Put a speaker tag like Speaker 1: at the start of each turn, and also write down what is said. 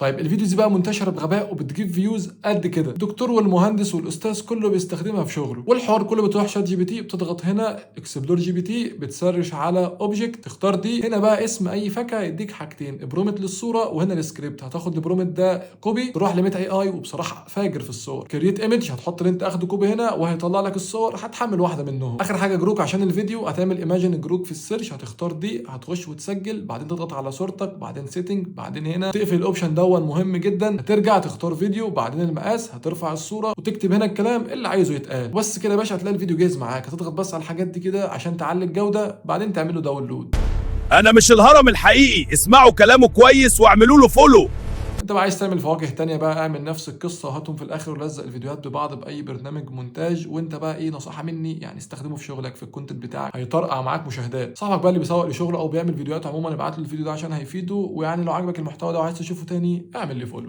Speaker 1: طيب الفيديوز دي بقى منتشره بغباء وبتجيب فيوز قد كده، الدكتور والمهندس والاستاذ كله بيستخدمها في شغله، والحوار كله بتروح شات جي بي تي بتضغط هنا اكسبلور جي بي تي، بتسرش على اوبجكت تختار دي، هنا بقى اسم اي فاكهه يديك حاجتين، برومت للصوره وهنا السكريبت، هتاخد البرومت ده كوبي تروح لميتا اي اي، وبصراحه فاجر في الصور، كرييت ايمج هتحط اللي انت اخده كوبي هنا وهيطلع لك الصور، هتحمل واحده منهم. اخر حاجه جروك عشان الفيديو، هتعمل ايماجن جروك في السيرش، هتختار دي، هتخش وتسجل، بعدين تضغط على صورتك، بعدين سيتنج، بعدين هنا تقفل الاوبشن دون مهم جدا، هترجع تختار فيديو، بعدين المقاس، هترفع الصوره وتكتب هنا الكلام اللي عايزه يتقال، بس كده يا باشا هتلاقي الفيديو جاهز معاك، هتضغط بس على الحاجات دي كده عشان تعلي الجوده، بعدين تعمله داونلود.
Speaker 2: انا مش الهرم الحقيقي، اسمعوا كلامه كويس واعملوا له فولو.
Speaker 1: انت بقى عايز تعمل فواكه تانية بقى، اعمل نفس القصه وهاتهم في الاخر ولزق الفيديوهات ببعض باي برنامج مونتاج، وانت بقى ايه نصيحه مني يعني استخدمه في شغلك في الكونتنت بتاعك، هيطرقع معاك مشاهدات. صاحبك بقى اللي بيسوق لشغله او بيعمل فيديوهات عموما ابعت له الفيديو ده عشان هيفيده، ويعني لو عجبك المحتوى ده وعايز تشوفه تاني اعمل لي فولو.